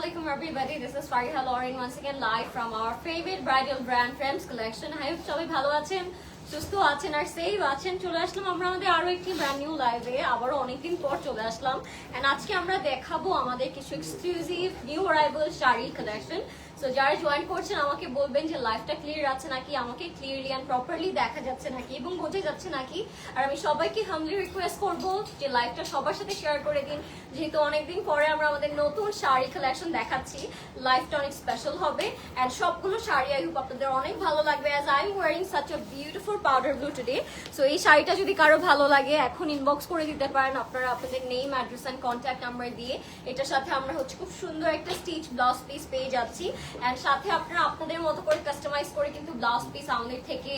Assalamualaikum everybody. This is Fariha Lauren once again live from our favorite bridal brand Frames collection. I hope সবাই ভালো আছেন, সুস্থ আছেন আর safe আছেন। চলে আসলাম আমরা আমাদের আরো একটি ব্র্যান্ড নিউ লাইভে, আবারও অনেকদিন পর চলে আসলাম। এন্ড আজকে আমরা দেখাবো আমাদের কিছু exclusive new arrival sari collection. So যারা জয়েন করছেন আমাকে বলবেন যে লাইভটা ক্লিয়ার আছে নাকি, আমাকে ক্লিয়ারলি এন্ড প্রপারলি দেখা যাচ্ছে নাকি এবং বোঝা যাচ্ছে নাকি। আর আমি সবাইকে হামলি রিকোয়েস্ট করব যে লাইভটা সবার সাথে শেয়ার করে দিন, যেহেতু অনেকদিন পরে আমরা আমাদের নতুন শাড়ি কালেকশন দেখাচ্ছি। লাইভটা অনেক স্পেশাল হবে এন্ড সবগুলো শাড়ি আই হোপ আপনাদের অনেক ভালো লাগবে। As I am wiring such a beautiful powder blue today. So এই শাড়িটা যদি কারো ভালো লাগে এখন ইনবক্স করে দিতে পারেন আপনারা আপনাদের name, address and contact number দিয়ে। এটার সাথে আমরা খুব সুন্দর একটা স্টিচ ব্লাউজ পিস পেয়ে যাচ্ছি এন্ড সাথে আপনারা আপনাদের মতো করে কাস্টমাইজ করে কিন্তু ব্লাউজ পিস আমাদের থেকে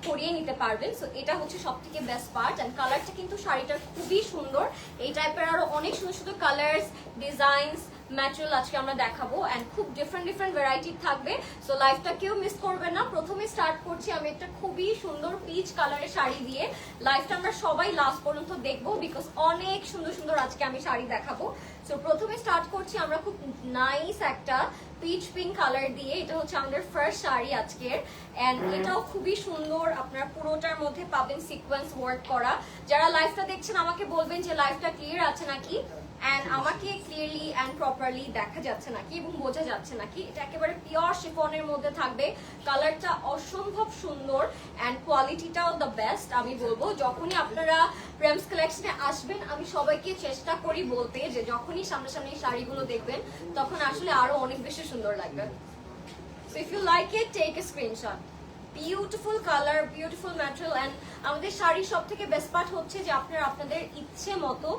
পরিয়ে নিতে পারবেন। সো এটা সবথেকে বেস্ট পার্ট এন্ড কালারটা কিন্তু শাড়িটার খুবই সুন্দর। এই টাইপের আরো অনেক সুন্দর সুন্দর কালার্স, ডিজাইনস, ম্যাটেরিয়াল আজকে আমরা দেখাবো এন্ড খুব ডিফারেন্ট ভ্যারাইটি থাকবে। সো লাইভটা কেউ মিস করবেন না। প্রথমে স্টার্ট করছি আমি একটা খুবই সুন্দর পিচ কালারের শাড়ি দিয়ে। লাইভটা আমরা সবাই লাস্ট পর্যন্ত দেখবো বিকজ অনেক সুন্দর সুন্দর আজকে আমি শাড়ি দেখাবো। সো প্রথমে স্টার্ট করছি আমরা খুব নাইস একটা পিচ পিঙ্ক কালার দিয়ে। এটা আমাদের ফার্স্ট শাড়ি আজকের এন্ড এটাও খুবই সুন্দর। আপনারা পুরোটার মধ্যে পাবেন সিকোয়েন্স ওয়ার্ক করা। যারা লাইভটা দেখছেন আমাকে বলবেন যে লাইভটা ক্লিয়ার আছে নাকি এন্ড আমাকে ক্লিয়ারলি এন্ড প্রপারলি দেখা যাচ্ছে নাকি এবং বোঝা যাচ্ছে নাকি। এটা একেবারে পিওর শিফনের মধ্যে থাকবে। কালারটা অসম্ভব সুন্দর এন্ড কোয়ালিটিটাও দ্য বেস্ট আমি বলবো। যখনই আপনারা প্রেমস কালেকশনে আসবেন আমি সবাইকে চেষ্টা করি বলতে যে যখনই সামনাসামনি শাড়িগুলো দেখবেন তখন আসলে আরো অনেক বেশি সুন্দর লাগবে। So if you like it take a screenshot. Beautiful colour, beautiful material and আমাদের শাড়ির সব থেকে বেস্ট পার্ট হচ্ছে যে আপনারা আপনাদের ইচ্ছে মতো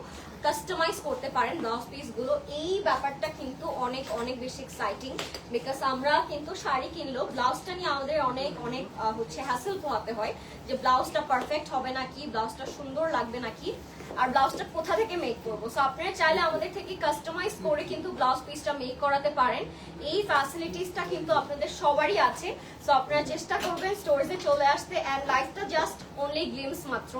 কাস্টমাইজ করতে পারেন ব্লাউজ পিস গুলো। এই ব্যাপারটা কিন্তু অনেক অনেক বেশি এক্সাইটিং বিকজ আমরা কিন্তু শাড়ি কিনলেও ব্লাউজটা নিয়ে আমাদের অনেক অনেক হ্যাসেল পোহাতে হয় যে ব্লাউজটা পারফেক্ট হবে নাকি, ব্লাউজটা সুন্দর লাগবে নাকি, আর ব্লাউজটা কোথা থেকে মেক করবো। সো আপনারা চাইলে আমাদের থেকে কাস্টমাইজ করে কিন্তু ব্লাউজ পিসটা মেক করাতে পারেন। এই ফ্যাসিলিটিসটা কিন্তু আপনাদের সবারই আছে। সো আপনারা চেষ্টা করবেন স্টোরেজে চলে আসতে এন্ড লাইফটা জাস্ট অনলি গ্লিমস মাত্র।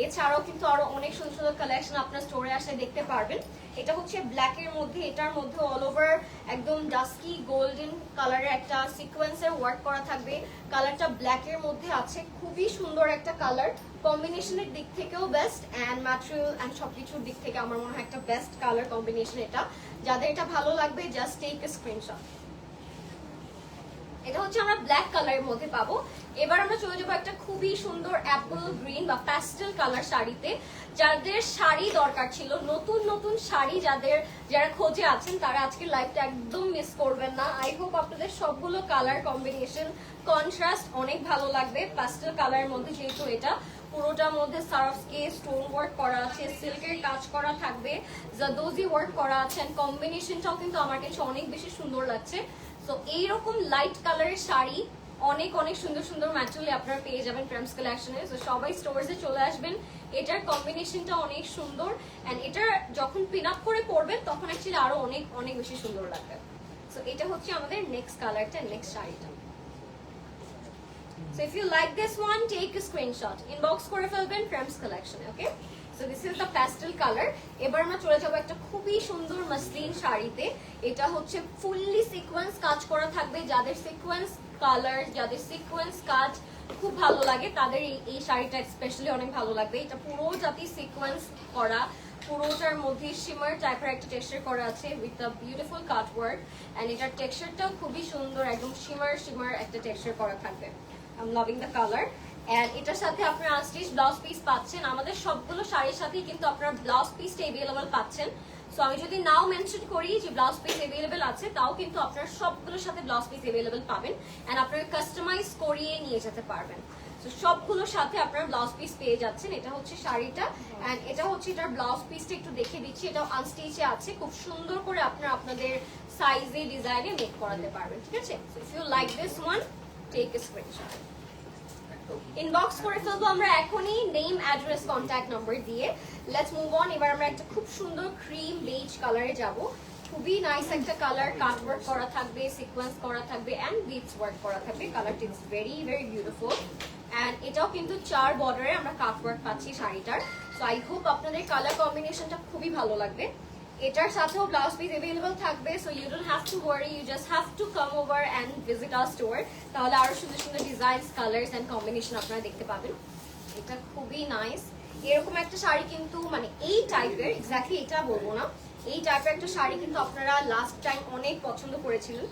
এছাড়াও কিন্তু আরো অনেক সুন্দর সুন্দর কালেকশন আপনার স্টোরে আসলে দেখতে পারবেন। এটা ব্ল্যাক এর মধ্যে, এটার মধ্যে অল ওভার একদম ডাস্কি গোল্ডেন কালারের একটা সিকোয়েন্সের ওয়ার্ক করা থাকবে। কালারটা ব্ল্যাক এর মধ্যে আছে, খুবই সুন্দর একটা কালার। কম্বিনেশনের দিক থেকেও বেস্ট এন্ড ম্যাটেরিয়াল এন্ড সবকিছুর দিক থেকে আমার মনে হয় একটা বেস্ট কালার কম্বিনেশন এটা। যাদের এটা ভালো লাগবে জাস্ট টেক এ স্ক্রিনশট। এটা আমরা ব্ল্যাক কালারের মধ্যে পাবো। এবার আমরা চলে যাবো একটা খুবই সুন্দর অ্যাপল গ্রিন বা প্যাস্টেল কালার শাড়িতে। যাদের শাড়ি দরকার ছিল, নতুন নতুন শাড়ি যারা খোঁজে আছেন তারা আজকের লাইভটা একদম মিস করবেন না। আই হোপ আপনাদের সবগুলো কালার কম্বিনেশন কন্ট্রাস্ট অনেক ভালো লাগবে। প্যাস্টেল কালারের মধ্যে যেহেতু এটা পুরোটার মধ্যে সারফস্কে স্টোন ওয়ার্ক করা আছে, সিল্কের কাজ করা থাকবে, জাদোজি ওয়ার্ক করা আছে এন্ড কম্বিনেশনটাও কিন্তু আমার কাছে অনেক বেশি সুন্দর লাগছে। সো এইরকম লাইট কালারের শাড়ি অনেক অনেক সুন্দর সুন্দর ম্যাটেরিয়াল আপনারা পেয়ে যাবেন প্রেমস কালেকশনে। সো সবাই স্টোরসে চলে আসবেন। এটার কম্বিনেশনটা অনেক সুন্দর এন্ড এটা যখন পিন আপ করে পরবেন তখন অ্যাকচুয়ালি আরো অনেক অনেক বেশি সুন্দর লাগবে। সো এটা আমাদের নেক্সট কালারটা, নেক্সট শাড়িটা। So if you like this one, take a screenshot. Inbox করে ফেলবেন প্রেমস কালেকশনে, ওকে? So this is the pastel color. এবার আমরা চলে যাব একটা খুবই সুন্দর মসলিন শাড়িতে। এটা ফুললি সিকোয়েন্স কাজ করা থাকবে। যাদের সিকোয়েন্স কালার, যাদের সিকোয়েন্স কাজ খুব ভালো লাগে তাদের এই শাড়িটা স্পেশালি অনেক ভালো লাগবে। এটা পুরোটাতে সিকোয়েন্স করা, পুরোটার মধ্যে শিমার টাইপের একটা টেক্সচার করা আছে with a beautiful cut work and এটার টেক্সচারটাও খুবই সুন্দর, একদম শিমার একটা টেক্সচার করা থাকবে। I am loving the colour and এটার সাথে আপনারা আনস্টিচ ব্লাউজ পিস পাচ্ছেন। আমাদের সবগুলো শাড়ির সাথেই কিন্তু আপনারা ব্লাউজ পিসটা এভেলেবল পাচ্ছেন। সো আমি যদি নাও মেনশন করি যে ব্লাউজ পিস এভেলেবল আছে, তাও কিন্তু আপনারা সবগুলোর সাথে ব্লাউজ পিস এভেলেবল পাবেন এন্ড আপনারা কাস্টমাইজ করিয়ে নিয়ে যেতে পারবেন। সো সবগুলোর সাথে আপনারা ব্লাউজ পিস পেয়ে যাচ্ছেন। এটা শাড়িটা এন্ড এটা এটার ব্লাউজ পিসটা একটু দেখে দিচ্ছি। এটাও আনস্টিচে আছে, খুব সুন্দর করে আপনারা আপনাদের সাইজে ডিজাইনে মেক করাতে পারবেন, ঠিক আছে? So if you like this one, take a screenshot. Inbox করে ফেলবো আমরা এখনই নেম, অ্যাড্রেস, কন্ট্যাক্ট নাম্বার দিয়ে। Let's move on. এবার আমরা একটা খুব সুন্দর ক্রিম বেজ কালারে যাব। খুবই নাইস একটা কালার, কাট ওয়ার্ক করা থাকবে, সিকোয়েন্স করা থাকবে এন্ড বিটস ওয়ার্ক করা থাকবে। কালারটা is very very beautiful and এটাও কিন্তু 4 বর্ডারে আমরা কাট ওয়ার্ক পাচ্ছি শাড়িটার। সো আই হোপ আপনাদের কালার কম্বিনেশনটা খুবই ভালো লাগবে। এটার সাথেও ব্লাউজ পিস अवेलेबल থাকবে, so you don't have to worry, you just have to come over and visit our store. তাহলে আরো সুন্দর সুন্দর ডিজাইনস, কালারস এন্ড কম্বিনেশন আপনারা দেখতে পাবেন। এটা খুবই নাইস। এরকম একটা শাড়ি কিন্তু মানে এই টাইপের, এক্স্যাক্টলি এটা বলবো না, এই টাইপের একটা শাড়ি কিন্তু আপনারা লাস্ট টাইম অনেক পছন্দ করেছিলেন।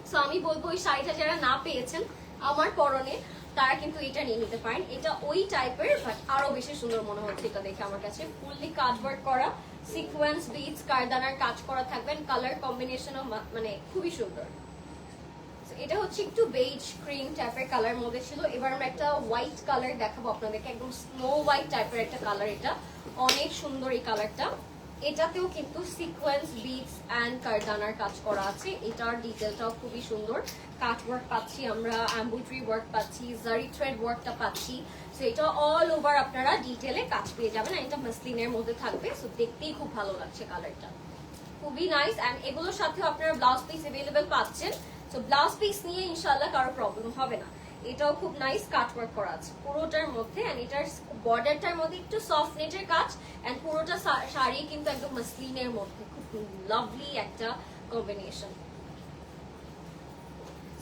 সো আমি বলবো ওই শাড়িটা যারা না পেয়েছেন আমার পরনে, তারা কিন্তু এটা নিয়ে নিতে পারেন। এটা ওই টাইপের বাট আরো বেশি সুন্দর মনে হচ্ছে এটা দেখে আমার কাছে। ফুললি কাটওয়ার্ক করা, সিকোয়েন্স বিটস কারদানার কাজ করা থাকবেন, কালার কম্বিনেশনও মানে খুবই সুন্দর। এটা হচ্ছে একটু বেজ ক্রিম টাইপের কালার মধ্যে ছিল। এবার আমরা একটা হোয়াইট কালার দেখাবো আপনাদেরকে, একদম স্নো হোয়াইট টাইপের একটা কালার। এটা অনেক সুন্দর এই কালারটা। এটাতেও কিন্তু সিকোয়েন্স বিটস এন্ড কারদানার কাজ করা আছে। এটার ডিটেলটাও খুবই সুন্দর। কাট ওয়ার্ক পাচ্ছি আমরা, এমব্রয়ডারি ওয়ার্ক পাচ্ছি, জারি থ্রেড ওয়ার্কটা পাচ্ছি। সো এটা অল ওভার আপনারা ডিটেলে কাজ পেয়ে যাবেন। এটা মাসলিনের মধ্যে থাকবে, সো দেখতেই খুব ভালো লাগছে কালারটা, খুবই নাইস। এন্ড এগুলোর সাথেও আপনারা ব্লাউজ পিস अवेलेबल পাচ্ছেন। সো ব্লাউজ পিস নিয়ে ইনশাআল্লাহ কারো প্রবলেম হবে না। এটাও খুব নাইস কাট ওয়ার্ক করা আছে পুরোটার মধ্যে। এন্ড এটার বর্ডারটার মধ্যে একটু সফট নেটের কাজ, এন্ড পুরোটা শাড়ি কিন্তু একদম মাসলিনের মধ্যে, খুব লাভলি একটা combination.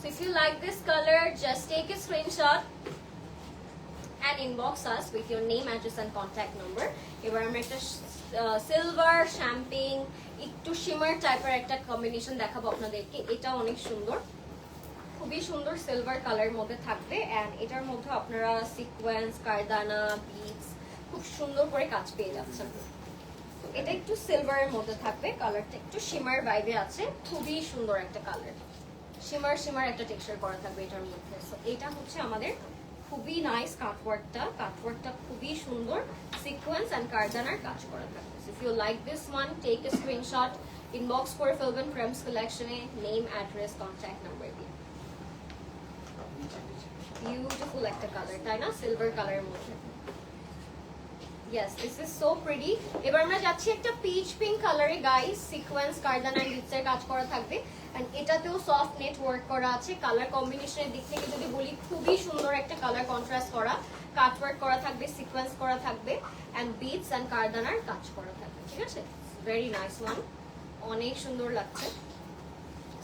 So if you like this color, just take a screenshot and inbox us with your name, address and contact number. এবার আমরা একটা সিলভার শ্যাম্পেইন একটু শিমার টাইপের একটা কম্বিনেশন দেখাবো আপনাদেরকে। এটা অনেক সুন্দর, খুবই সুন্দর সিলভার কালার মধ্যে থাকবে। এন্ড এটার মধ্যে আপনারা সিকোয়েন্স, কারদানা, বিটস খুব সুন্দর করে কাজ পেয়ে যাচ্ছেন। এটা একটু সিলভারের মধ্যে থাকবে, কালারটা একটু শিমার ভাইবে আছে, খুবই সুন্দর একটা কালার। শিমার শিমার একটা টেক্সচার করা থাকবে এটার মধ্যে। সো এটা হচ্ছে আমাদের খুবই নাইস কাটওয়ার্কটা, কাটওয়ার্কটা খুবই সুন্দর, সিকোয়েন্স এন্ড কারদানার কাজ করা থাকবে। So if you like this one, take a screenshot, inbox করে ফেলবেন ফ্রেমস কালেকশনে, নেম, অ্যাড্রেস, কন্ট্যাক্ট নাম্বার দিয়ে। বিউটিফুল একটা কালার, তাই না? সিলভার কালারের মধ্যে। Yes, this is so pretty. এবার আমরা যাচ্ছি একটা পিচ পিঙ্ক কালারে গাইস, সিকোয়েন্স, কারদানা এন্ড বিটসের কাজ করা থাকবে। এন্ড এটাতেও সফট নেট ওয়ার্ক করা আছে। কালার কম্বিনেশনের দিক থেকে যদি বলি, খুবই সুন্দর একটা কালার কন্ট্রাস্ট করা, কাট ওয়ার্ক করা থাকবে, সিকোয়েন্স করা থাকবে, এন্ড বিটস এন্ড কারদানার কাজ করা থাকবে। ঠিক আছে, ভেরি নাইস ওয়ান, অনেক সুন্দর লাগছে।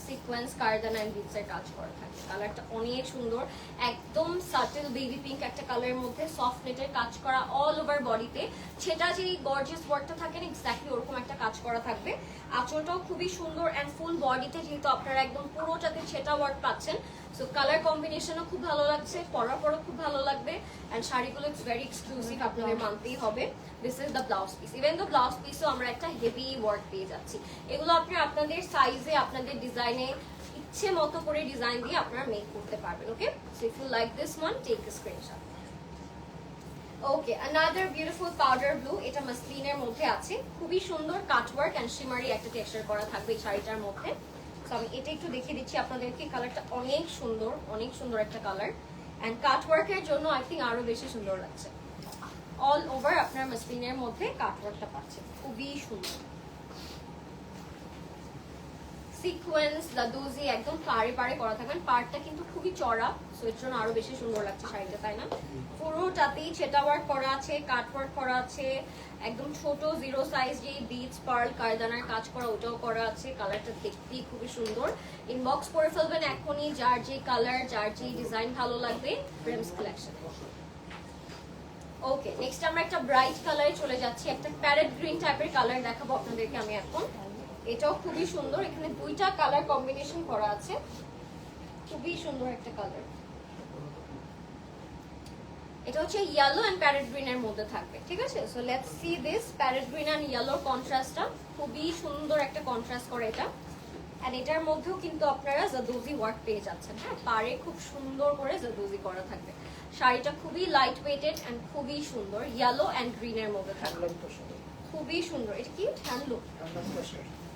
সিকোয়েন্স, কারদানা এন্ড বিটসের কাজ করা থাকে। কালারটা অনেক সুন্দর, একদম সাটেল বেবি পিঙ্ক একটা কালারের মধ্যে সফট নেটের কাজ করা অল ওভার বডিতে। সেটা যে গর্জিয়াস ওয়ার্কটা থাকে না, এক্স্যাক্টলি ওরকম একটা কাজ করা থাকবে। আঁচলটাও খুবই সুন্দর এন্ড ফুল বডিতে যেহেতু আপনারা একদম পুরোটাতে ছেটা ওয়ার্ক পাচ্ছেন। সো কালার কম্বিনেশনও খুব ভালো লাগছে, পরার পরও খুব ভালো লাগবে। এন্ড শাড়িগুলো ইটস ভেরি এক্সক্লুসিভ, আপনাদের মানতেই হবে। This is the blouse piece. Even the blouse পিসও আমরা একটা হেভি ওয়ার্ক পেয়ে যাচ্ছি। এগুলো আপনি আপনাদের সাইজে, আপনাদের ডিজাইনে ইচ্ছে মতো করে ডিজাইন দিয়ে আপনারা মেক করতে পারবেন। Okay, so if you like this one, take a screenshot. Okay, another beautiful powder blue. এটা মাসলিনের মধ্যে আছে, খুবই সুন্দর কাটওয়ার্ক এন্ড শিমারি একটা টেক্সচার করা থাকবে এই শাড়িটার মধ্যে। সো আমি এটা একটু দেখিয়ে দিচ্ছি আপনাদেরকে। কালারটা অনেক সুন্দর, অনেক সুন্দর একটা কালার। এন্ড কাটওয়ার্কের জন্য আই থিঙ্ক আরো বেশি সুন্দর লাগছে। অল ওভার আপনার মাসলিনের মধ্যে কাটওয়ার্কটা পাচ্ছেন, খুবই সুন্দর। সিকোয়েন্স, দাদুজি একদম পাড়ে পাড়ে করা থাকবেন। পাড়টা কিন্তু খুবই চড়া, সো এর জন্য আরো বেশি সুন্দর লাগছে শাড়িটা, তাই না? পুরোটাতেই ছেটা ওয়ার্ক করা আছে, কাট ওয়ার্ক করা আছে, একদম ছোট জিরো সাইজ যে বিটস, পার্ল, কারদানার কাজ করা ওটাও করা আছে। কালারটা দেখতেই খুবই সুন্দর। ইনবক্স করে ফেলবেন এখনই, যার যে কালার, যার যে ডিজাইন ভালো লাগবে ফ্রেমস কালেকশন। ওকে, নেক্সট আমরা একটা ব্রাইট কালারে চলে যাচ্ছি। একটা প্যারেট গ্রিন টাইপের কালার দেখাবো আপনাদেরকে আমি এখন। এটাও খুবই সুন্দর, এখানে দুইটা কালার কম্বিনেশন করা আছে, খুবই সুন্দর একটা কালার। এটা হচ্ছে ইয়েলো এন্ড প্যারেট গ্রিন এর মধ্যে থাকবে। ঠিক আছে, so let's see this parrot green and ইয়েলোর কন্ট্রাস্টটা, খুবই সুন্দর একটা কন্ট্রাস্ট করে এটা। এন্ড এটার মধ্যেও কিন্তু আপনারা জাদুজি ওয়ার্ক পেয়ে যাচ্ছেন। হ্যাঁ, পাড়ে খুব সুন্দর করে জাদুজি করা থাকবে। শাড়িটা খুবই লাইট ওয়েটেড এন্ড খুবই সুন্দর, ইয়েলো এন্ড গ্রিন এর মধ্যে থাকবে, খুবই সুন্দর। এটা কি হ্যান্ডলুম?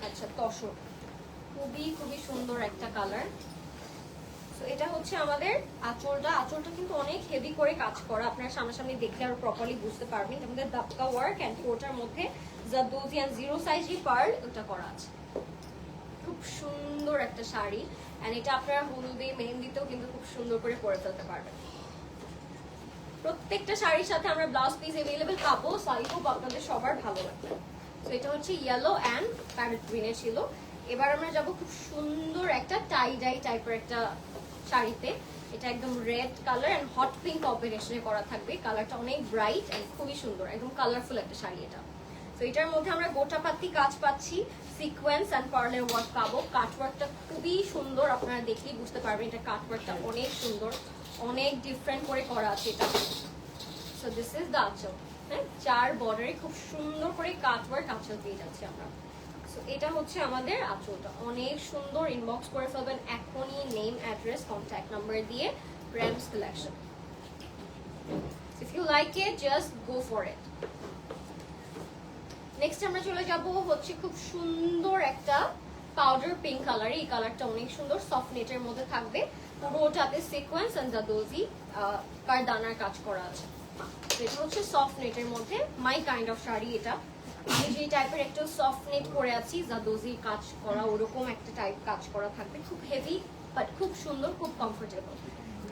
আচ্ছা, তসর, খুবই খুবই সুন্দর একটা কালার। সো এটা হচ্ছে আমাদের আঁচলটা। আঁচলটা কিন্তু অনেক হেভি করে কাজ করা, আপনারা সামনাসামনি দেখলে আরো প্রপারলি বুঝতে পারবেন। এটার মধ্যে দাপকা ওয়ার্ক এন্ড কোটার মধ্যে জাদুজি এন্ড জিরো সাইজ পার্ল ওটা করা আছে। খুব সুন্দর একটা শাড়ি, এন্ড এটা আপনারা হলুদে, মেহেন্দিতেও কিন্তু খুব সুন্দর করে পরে ফেলতে পারবেন। প্রত্যেকটা শাড়ির সাথে আমরা ব্লাউজ পিস अवेलेबल পাবো, সো আই হোপ আপনাদের সবার ভালো লাগবে। তো এটা হচ্ছে ইয়েলো অ্যান্ড প্যারেট গ্রিনে ছিল। এবার আমরা যাব খুব সুন্দর একটা টাই ডাই টাইপের একটা শাড়িতে। এটা একদম red colour and hot pink কম্বিনেশনে করা থাকবে। কালারটা অনেক ব্রাইট অ্যান্ড খুবই সুন্দর, একদম কালারফুল একটা শাড়ি এটা। তো এটার মধ্যে আমরা গোটা পাতি কাজ পাচ্ছি, সিকোয়েন্স অ্যান্ড পার্লের ওয়ার্ক পাবো। কাটওয়ার্কটা খুবই সুন্দর, আপনারা দেখলেই বুঝতে পারবেন এটা কাটওয়ার্কটা অনেক সুন্দর, অনেক ডিফারেন্ট করে করা আছে এটা। সো দিস ইজ দ্য আঁচল, হ্যাঁ, 4 বর্ডারে খুব সুন্দর করে কাটওয়ার্ক আঁচল পেয়ে যাচ্ছি আমরা। সো এটা হচ্ছে আমাদের আঁচলটা, অনেক সুন্দর। ইনবক্স করে ফেলবেন এখনই নেম, অ্যাড্রেস, কন্ট্যাক্ট নাম্বার দিয়ে Prem's collection. If you like it just go for it. Next আমরা চলে যাব হচ্ছে খুব সুন্দর একটা পাউডার পিঙ্ক কালার। এই কালারটা অনেক সুন্দর, সফট নেটের মধ্যে থাকবে, পুরোটাতে সিকোয়েন্স এন্ড জাদোজি কারদানার কাজ করা আছে। এটা হচ্ছে সফট নেটের মধ্যে, মাই কাইন্ড অফ শাড়ি এটা। আমি যে টাইপের একটা সফট নেট পরে আছি, জাদোজি কাজ করা ওরকম একটা টাইপ কাজ করা থাকবে, খুব হেভি বাট খুব সুন্দর, খুব কমফোর্টেবল।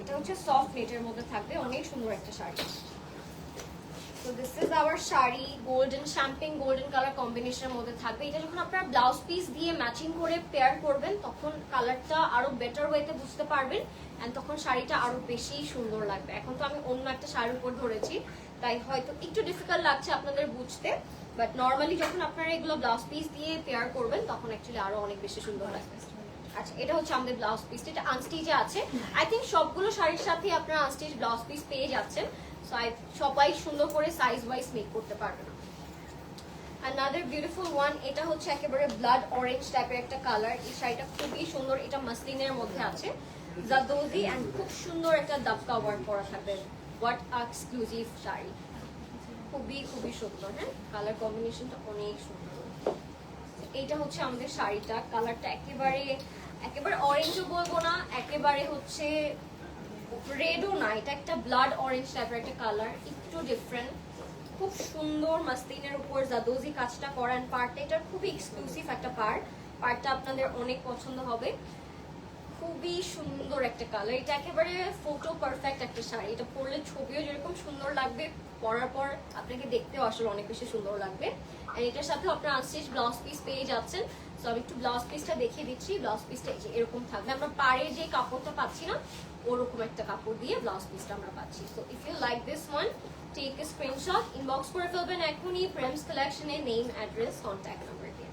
এটা হচ্ছে সফট নেটের মধ্যে থাকবে, অনেক সুন্দর একটা sari. So this is our sari, golden champagne golden colour কম্বিনেশনের মধ্যে থাকবে। এটা যখন আপনারা ব্লাউজ পিস দিয়ে ম্যাচিং করে পেয়ার করবেন তখন কালারটা আরো বেটার ওয়েতে বুঝতে পারবেন এন্ড তখন শাড়িটা আরো বেশি সুন্দর লাগবে। এখন তো আমি অন্য একটা শাড়ির উপর ধরেছি তাই হয়তো একটু ডিফিকাল্ট লাগছে আপনাদের বুঝতে, বাট নর্মালি যখন আপনারা এগুলো ব্লাউজ পিস দিয়ে পেয়ার করবেন তখন অ্যাকচুয়ালি আরো অনেক বেশি সুন্দর লাগবে। আচ্ছা, এটা হচ্ছে আমাদের ব্লাউজ পিস, এটা আনস্টিচে আছে। আই থিঙ্ক সবগুলো শাড়ির সাথে আপনারা আনস্টিচ ব্লাউজ পিস পেয়ে যাচ্ছেন, সবাই সুন্দর করে সাইজ ওয়াইজ মেক করতে পারবে না। another beautiful one, এটা হচ্ছে একেবারে ব্লাড অরেঞ্জ টাইপের একটা কালার। এই শাড়িটা খুবই সুন্দর, এটা মাসলিনের মধ্যে আছে, জাদোজি এন্ড খুব সুন্দর একটা দাবকা ওয়ার্ক করা থাকবে। হোয়াট এক্সক্লুসিভ শাড়ি, খুবই খুবই সুন্দর। হ্যাঁ, কালার কম্বিনেশনটা অনেক সুন্দর। এইটা হচ্ছে আমাদের শাড়িটা, কালারটা একেবারে অরেঞ্জও বলবো না, একেবারে হচ্ছে রেডও না, এটা একটা ব্লাড অরেঞ্জ টাইপের একটা কালার, একটু ডিফারেন্ট, খুব সুন্দর। মাসলিনের উপর জাদোজি কাজটা করেন, পার্টটা এটার খুবই এক্সক্লুসিভ একটা পার্টটা আপনাদের অনেক পছন্দ হবে। খুবই সুন্দর একটা কালার, এটা একেবারে ফটো পারফেক্ট একটা শাড়ি। এটা পরলে ছবিও যেরকম সুন্দর লাগবে, পরার পর আপনাকে দেখতেও আসলে অনেক বেশি সুন্দর লাগবে। আর এটার সাথে আপনারা আনস্টিচ ব্লাউজ পিস পেয়ে যাচ্ছেন। সো আমি একটু ব্লাউজ পিসটা দেখিয়ে দিচ্ছি। ব্লাউজ পিসটা এরকম থাকবে, আমরা পাড়ে যে কাপড়টা পাচ্ছি না ওরকম একটা কাপড় দিয়ে ব্লাউজ পিসটা আমরা পাচ্ছি। So if you like this one, take a screenshot, inbox করে ফেলবেন এখনই প্রেমস কালেকশনে নেম, অ্যাড্রেস, কন্ট্যাক্ট নাম্বার দিয়ে।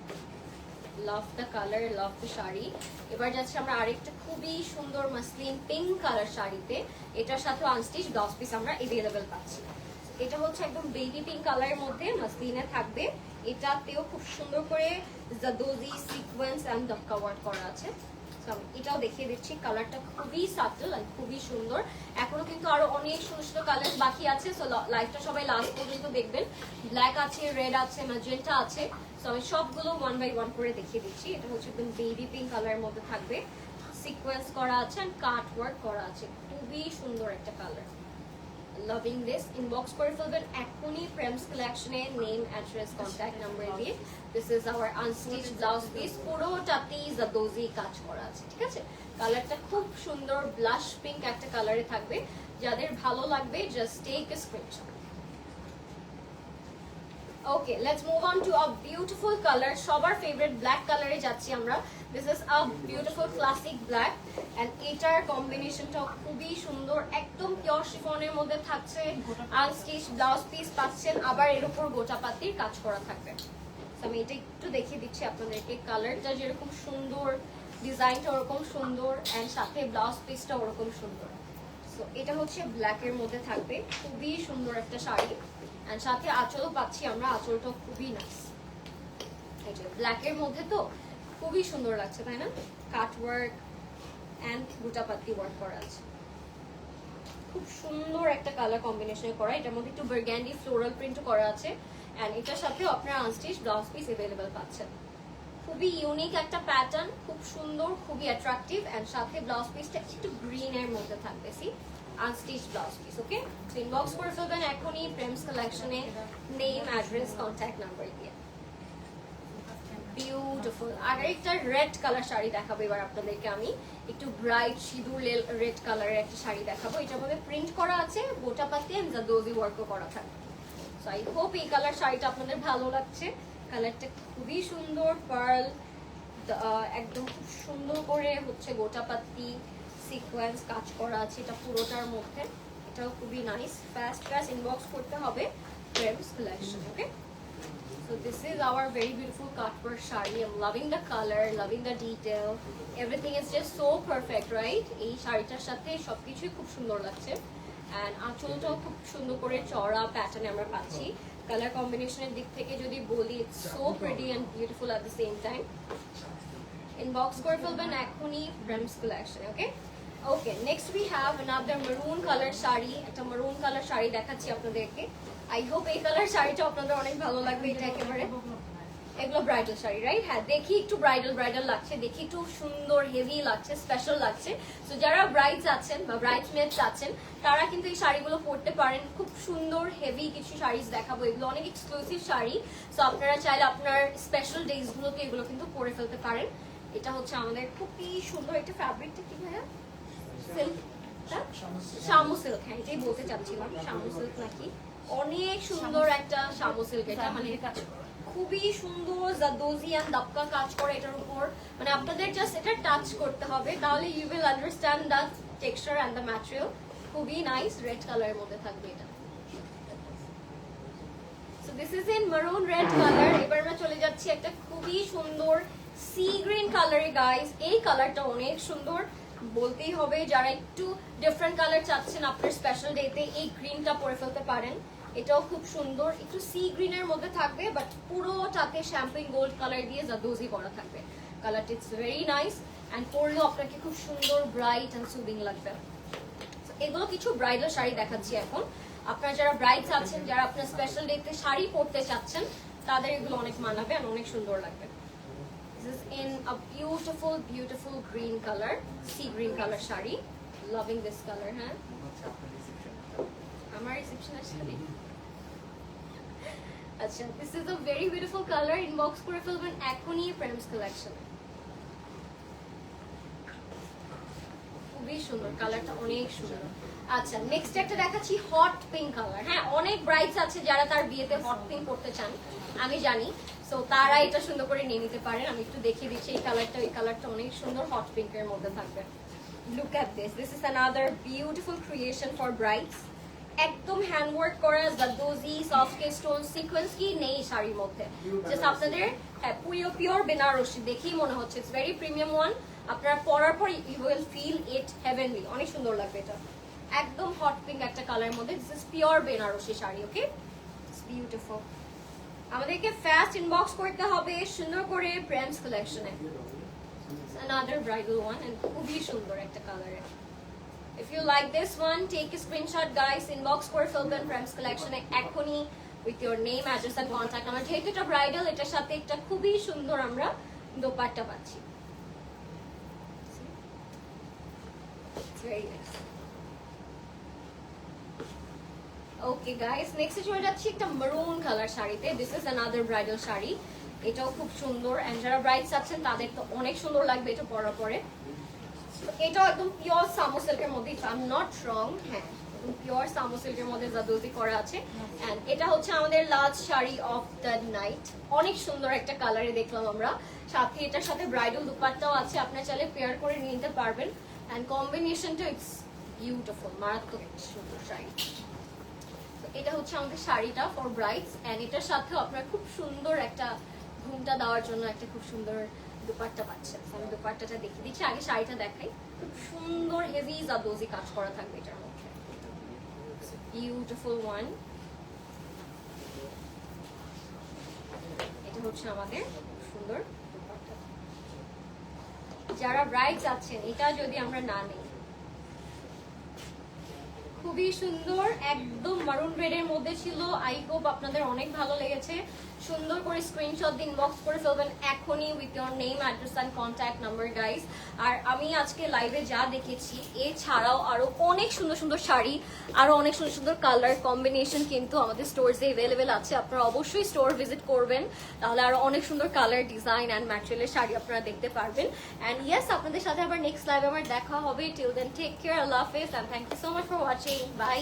Love the colour, love the sari. এবার যাচ্ছে আমরা আরেকটা খুবই সুন্দর মাসলিন পিঙ্ক কালার শাড়িতে, এটার সাথে আনস্টিচ ব্লাউজ পিস আমরা এভেলেবেল পাচ্ছি। এটা হচ্ছে একদম বেবি পিঙ্ক কালারের মধ্যে মাসলিনে থাকবে, এটাতেও খুব সুন্দর করে জাদোজি সিকোয়েন্স এন্ড দবকা ওয়ার্ক করা আছে। এটাও দেখিয়ে দিচ্ছি, কালারটা খুবই সাটল আর খুবই সুন্দর। এখনো কিন্তু আরো অনেক সুন্দর সুন্দর কালার বাকি আছে, সো লাইভটা সবাই লাস্ট পর্যন্ত দেখবেন। ব্ল্যাক আছে, রেড আছে, ম্যাজেন্টা আছে, সো আমি সবগুলো 1 বাই 1 করে দেখিয়ে দিচ্ছি। এটা হচ্ছে একদম বেবি পিঙ্ক কালারের মধ্যে থাকবে, সিকোয়েন্স করা আছে এন্ড কাট ওয়ার্ক করা আছে, খুবই সুন্দর একটা কালার। লাভিং দিস, ইনবক্স করে ফেলবেন এখনই প্রেমস কালেকশনে নেম, অ্যাড্রেস, কন্ট্যাক্ট নাম্বার দিয়ে। This is our unstitched blouse piece, পুরোটাতেই জাদোজি কাজ করা আছে, ঠিক আছে। কালারটা খুব সুন্দর ব্লাশ পিঙ্ক একটা কালারে থাকবে, যাদের ভালো লাগবে just take a screenshot. Okay, let's move on to a beautiful colour, সবার ফেভারিট ব্ল্যাক কালারে যাচ্ছি আমরা। This is a beautiful classic black and এটার কম্বিনেশনটা খুবই সুন্দর, একদম পিওর শিফনের মধ্যে থাকছে, আনস্টিচ ব্লাউজ পিস পাচ্ছেন, আবার এর উপর গোটা পাতির কাজ করা থাকবে। আমি এটা একটু দেখিয়ে দিচ্ছি আপনাদেরকে, কালারটা যেরকম সুন্দর, ডিজাইনটা ওরকম সুন্দর এন্ড সাথে ব্লাউজ পিসটা ওরকম সুন্দর। সো এটা হচ্ছে ব্ল্যাকের মধ্যে থাকবে, খুবই সুন্দর একটা শাড়ি এন্ড সাথে আঁচলও পাচ্ছি আমরা, আঁচলটা খুবই নাইস। এই যে ব্ল্যাকের মধ্যে তো খুবই সুন্দর লাগছে, তাই না? কাট ওয়ার্ক এন্ড বুটাপাতি ওয়ার্ক করা আছে, খুব সুন্দর একটা কালার কম্বিনেশনে করা। এটার মধ্যে একটু বার্গান্ডি ফ্লোরাল প্রিন্টও করা আছে এন্ড এটার সাথে আপনারা আনস্টিচ ব্লাউজ পিস अवेलेबल পাচ্ছেন। খুবই ইউনিক একটা প্যাটার্ন, খুব সুন্দর, খুবই অ্যাট্রাকটিভ এন্ড সাথে ব্লাউজ পিসটা একটু গ্রিন এর মধ্যে থাকবে, সি আনস্টিচ ব্লাউজ পিস। ওকে, সো ইনবক্স করে ফেলবেন এখনই প্রেমস কালেকশনে নেম, অ্যাড্রেস, কন্ট্যাক্ট নাম্বার দিয়ে। বিউটিফুল আরেকটা রেড কালার শাড়ি দেখাবো এবার আপনাদেরকে আমি, একটু ব্রাইট সিঁদুর রেড কালারের একটা শাড়ি দেখাবো। এটার মধ্যে প্রিন্ট করা আছে, গোটা পাতি এন্ড জাদোজি ওয়ার্কও করা থাকে। সো আই হোপ এই কালার শাড়িটা আপনাদের ভালো লাগছে। কালারটা খুবই সুন্দর, পার্ল একদম খুব সুন্দর করে হচ্ছে গোটাপাতি সিকোয়েন্স কাজ করা আছে এটা পুরোটার মধ্যে। এটাও খুবই নাইস। ফাস্ট ইনবক্স করতে হবে Friends Collection, okay? So this is our very beautiful cut work shari. I'm loving the color, loving the detail. Everything is just so perfect, right? এই শাড়িটার সাথে সবকিছুই খুব সুন্দর লাগছে। And আঁচলটাও খুব সুন্দর করে চড়া প্যাটার্নে আমরা পাচ্ছি। কালার কম্বিনেশনের দিক থেকে যদি বলি, it's so pretty and beautiful at the same time. Inbox করে ফেলবেন এখনই Friends Collection, okay? Okay, next we have another maroon color sari. একটা maroon color শাড়ি দেখাচ্ছি আপনাদেরকে। I hope এই কালার শাড়িটা আপনাদের অনেক ভালো লাগবে। এটা একেবারে এগুলো ব্রাইডাল শাড়ি, রাইট? হ্যাঁ, দেখি একটু ব্রাইডাল লাগছে, দেখি একটু সুন্দর হেভি লাগছে, স্পেশাল লাগছে। তো যারা ব্রাইডস আছেন বা ব্রাইডসমেডস আছেন তারা কিন্তু এই শাড়িগুলো পরতে পারেন। খুব সুন্দর হেভি কিছু শাড়িজ দেখাবো, এগুলো অনেক এক্সক্লুসিভ শাড়ি। সো আপনারা চাইলে আপনার স্পেশাল ডেজগুলোতে এগুলো কিন্তু পরে ফেলতে পারেন। এটা হচ্ছে আমাদের খুবই সুন্দর একটা ফ্যাব্রিকটা কি ভাইয়া? Silk, Shamu silk. হ্যাঁ, এটাই বলতে চাচ্ছিলাম, শামু সিল্ক নাকি। অনেক সুন্দর একটা শামু সিল্ক, এটা মানে খুবই সুন্দর জাদোজি এন্ড দাপকা কাজ করে এটার উপর। মানে আপনাদের জাস্ট এটা টাচ করতে হবে, তাহলে you will understand the texture and the material. খুবই নাইস, রেড কালারের মধ্যে থাকবে এটা। So this is in maroon red colour. এবার আমরা চলে যাচ্ছি একটা খুবই সুন্দর সি গ্রিন কালারে গাইস। এই কালারটা অনেক সুন্দর বলতেই হবে। যারা একটু ডিফারেন্ট কালার চাচ্ছেন আপনার স্পেশাল ডেতে, এই গ্রিনটা পরে ফেলতে পারেন। এটাও খুব সুন্দর, একটু সি গ্রিনের মধ্যে থাকবে, বাট পুরোটাতে শ্যাম্পেইন গোল্ড কালার দিয়ে জাদোজি করা থাকবে। কালারটা ইটস ভেরি নাইস অ্যান্ড পরলেও আপনাকে খুব সুন্দর ব্রাইট অ্যান্ড সুদিং লাগবে। এগুলো কিছু ব্রাইডাল শাড়ি দেখাচ্ছি এখন। আপনারা যারা ব্রাইডস আছেন, যারা আপনার স্পেশাল ডেতে শাড়ি পরতে চাচ্ছেন, তাদের এগুলো অনেক মানাবে আর অনেক সুন্দর লাগবে। This is in a beautiful green color, sea green color shari. Loving this color, huh? Amar reception ashale. Acha, this is a very beautiful color. Inbox kore felben ekhoni Friends Collection. খুবই সুন্দর, কালারটা অনেক সুন্দর। আচ্ছা, next একটা দেখাচ্ছি hot pink colour. হ্যাঁ, অনেক ব্রাইডস আছে যারা তার বিয়েতে হট পিঙ্ক করতে চান, আমি জানি। সো তারা এটা সুন্দর করে নিয়ে নিতে পারেন। আমি একটু দেখিয়ে দিচ্ছি এই কালারটা। এই কালারটা অনেক সুন্দর, হট পিঙ্কের মধ্যে থাকবে। Look at this, this is another beautiful creation for brides. একদম হ্যান্ডওয়ার্ক করা জাদোজি সফট স্টোন সিকোয়েন্স কি নেই শাড়ির মধ্যে, জাস্ট আপনাদের হ্যাঁ পিওর বেনারসি দেখেই মনে হচ্ছে ইটস ভেরি প্রিমিয়াম ওয়ান। আপনারা পরার পর you will feel it heavenly, অনেক সুন্দর লাগবে এটা। একদম হট পিঙ্ক একটা কালারের মধ্যে, this is pure Banarasi sari, okay? It's beautiful. আমাদেরকে ফাস্ট ইনবক্স করতে হবে সুন্দর করে Friends Collection A. Another bridal one and খুবই সুন্দর একটা কালারে। If you like this one, take a screenshot guys, inbox করে ফেলবেন Friends Collection এ এখনি with your name, address and contact number। যেহেতু এটা ব্রাইডাল, এটার সাথে একটা খুবই সুন্দর আমরা দোপাট্টা পাচ্ছি। It's very nice. Okay guys, next চলে যাচ্ছি একটা maroon color শাড়িতে। This is another bridal sari. এটাও খুব সুন্দর and যারা ব্রাইডস আছেন তাদের তো অনেক সুন্দর লাগবে এটা পরার পরে। এটাও একদম পিওর সামো সিল্কের মধ্যে, if I'm not wrong, হ্যাঁ পিওর সামো সিল্কের মধ্যে জাদোজি করা আছে। এন্ড এটা হচ্ছে আমাদের last sari of the night. অনেক সুন্দর একটা কালারে দেখলাম আমরা, সাথে এটার সাথে ব্রাইডাল দুপাট্টাও আছে, আপনারা চাইলে পেয়ার করে নিতে পারবেন। এন্ড কম্বিনেশনটা ইটস বিউটিফুল, মারাত্মক একটা সুন্দর শাড়ি। এটা হচ্ছে আমাদের শাড়িটা ফর ব্রাইডস এন্ড এটার সাথেও আপনারা খুব সুন্দর একটা ঘুমটা দেওয়ার জন্য একটা খুব সুন্দর দুপাট্টা পাচ্ছেন। আমি দুপাট্টাটা দেখিয়ে দিচ্ছি, আগে শাড়িটা দেখাই। খুব সুন্দর হেভি জাদোজি কাজ করা থাকবে এটার মধ্যে, বিউটিফুল ওয়ান। এটা হচ্ছে আমাদের সুন্দর দুপাট্টা। যারা ব্রাইডস আছেন, এটা যদি আমরা না নেই, খুবই সুন্দর, একদম মারুন রেডের মধ্যে ছিল। আই হোপ আপনাদের অনেক ভালো লেগেছে। সুন্দর করে স্ক্রিনশট দিয়ে ইনবক্স করে ফেলবেন এখনই with your name, address and contact number guys. আর আমি আজকে লাইভে যা দেখেছি এছাড়াও আরো অনেক সুন্দর সুন্দর শাড়ি, আরো অনেক সুন্দর সুন্দর কালার কম্বিনেশন কিন্তু আমাদের স্টোরসে অ্যাভেলেবেল আছে। আপনারা অবশ্যই স্টোর ভিজিট করবেন, তাহলে আরো অনেক সুন্দর কালার, ডিজাইন অ্যান্ড ম্যাটেরিয়ালের শাড়ি আপনারা দেখতে পারবেন। অ্যান্ড ইয়েস, আপনাদের সাথে আবার নেক্সট লাইভে আমার দেখা হবে। টিল দেন টেক কেয়ার, আল্লাহ হাফেজ, and thank you so much for watching. By.